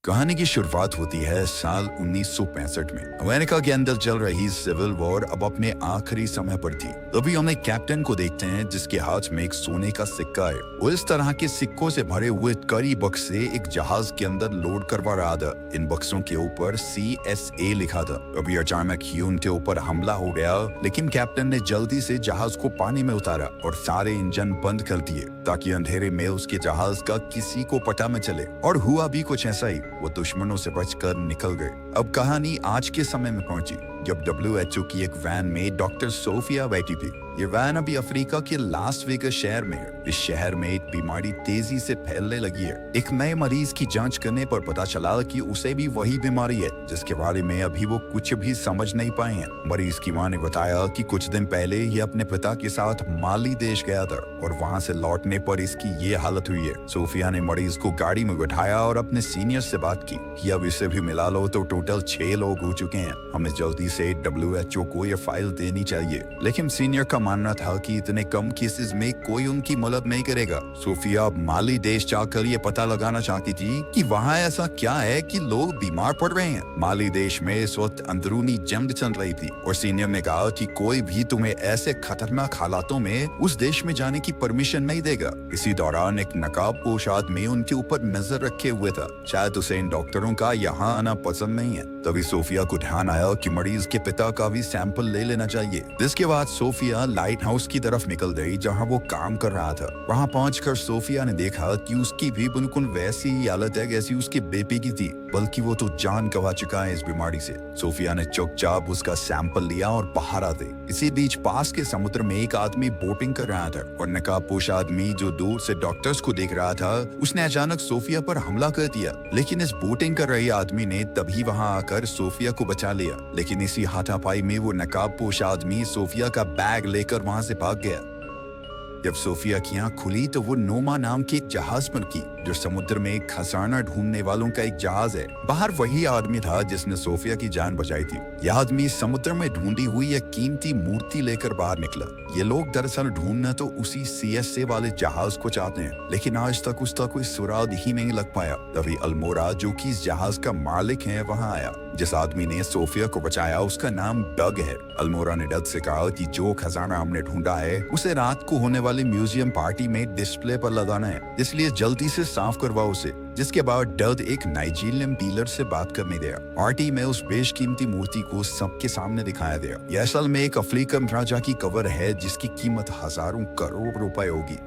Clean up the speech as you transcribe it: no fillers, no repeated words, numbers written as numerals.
कहानी की शुरुआत होती है साल 1965 में। अमेरिका के अंदर चल रही सिविल वॉर अब अपने आखिरी समय पर थी। तभी हम एक कैप्टन को देखते हैं जिसके हाथ में एक सोने का सिक्का है। वो इस तरह के सिक्कों से भरे हुए कई बक्से एक जहाज के अंदर लोड करवा रहा था। इन बक्सों के ऊपर CSA लिखा था। अभी अचानक ही उनके ऊपर हमला हो गया, लेकिन कैप्टन ने जल्दी से जहाज को पानी में उतारा और सारे इंजन बंद कर दिए ताकि अंधेरे में उसके जहाज का किसी को पता न चले। और हुआ भी कुछ ऐसा ही, वो दुश्मनों से बचकर निकल गए। अब कहानी आज के समय में पहुंची जब WHO की एक वैन में डॉक्टर सोफिया बैठी थी। ये वैन अभी अफ्रीका के लास वेगस शहर में है। इस शहर में एक बीमारी तेजी से फैलने लगी है। एक नए मरीज की जांच करने पर पता चला कि उसे भी वही बीमारी है जिसके बारे में अभी वो कुछ भी समझ नहीं पाए हैं। मरीज की मां ने बताया कि कुछ दिन पहले ये अपने पिता के साथ माली देश गया था और वहाँ से लौटने पर इसकी ये हालत हुई है। सोफिया ने मरीज को गाड़ी में बैठाया और अपने सीनियर से बात की कि अब इसे भी मिला लो तो टोटल 6 लोग हो चुके हैं। हमें जल्दी से WHO को ये फाइल देनी चाहिए। लेकिन सीनियर का मानना था कि इतने कम केसेस में कोई उनकी मदद नहीं करेगा। सोफिया अब माली देश जाकर ये पता लगाना चाहती थी कि वहाँ ऐसा क्या है कि लोग बीमार पड़ रहे हैं। माली देश में इस वक्त अंदरूनी जंग चल रही थी और सीनियर ने कहा कि कोई भी तुम्हें ऐसे खतरनाक हालातों में उस देश में जाने की परमिशन नहीं देगा। इसी दौरान एक नकाबपोश आदमी उनके ऊपर नजर रखे हुए था। शायद उसे इन डॉक्टरों का यहाँ आना पसंद नहीं है। तभी सोफिया को ध्यान आया कि मरीज के पिता का भी सैंपल ले लेना चाहिए। जिसके बाद सोफिया लाइट हाउस की तरफ निकल गई जहाँ वो काम कर रहा था। वहाँ पहुंचकर सोफिया ने देखा कि उसकी भी बिल्कुल वैसी ही हालत है जैसी उसके बेबी की थी, बल्कि वो तो जान गंवा चुका है इस बीमारी से। सोफिया ने चुपचाप उसका सैंपल लिया और बाहर आ गई। इसी बीच पास के समुद्र में एक आदमी बोटिंग कर रहा था और नकाबपोश आदमी जो दूर से डॉक्टर्स को देख रहा था, उसने अचानक सोफिया पर हमला कर दिया। लेकिन इस बोटिंग कर रहे आदमी ने तभी वहां आकर सोफिया को बचा लिया। लेकिन इसी हाथापाई में वो नकाबपोश आदमी सोफिया का बैग लेकर वहां से भाग गया। जब सोफिया की आंख खुली तो वो नोमा नाम के एक जहाज पर की जो समुद्र में खजाना ढूंढने वालों का एक जहाज है। बाहर वही आदमी था जिसने सोफिया की जान बचाई थी। यह आदमी समुद्र में ढूंढी हुई एक कीमती मूर्ति लेकर बाहर निकला। ये लोग दरअसल ढूंढना तो उसी CSA वाले जहाज को चाहते हैं, लेकिन आज तक उसका कोई सुराग ही नहीं लग पाया। तभी अल्मोरा जो कि इस जहाज का मालिक है वहां आया। जिस आदमी ने सोफिया को बचाया उसका नाम डग है। अल्मोरा ने डग से कहा कि जो खजाना हमने ढूंढा है उसे रात को होने वाली म्यूजियम पार्टी में डिस्प्ले पर लगाना है, इसलिए जल्दी से साफ करवाओ उसे। जिसके बाद डग एक नाइजीरियन डीलर से बात करने गया। पार्टी में उस बेशकीमती मूर्ति को सबके सामने दिखाया गया। यह असल में एक अफ्रीकन राजा की कवर है जिसकी कीमत हजारों करोड़ रुपए होगी।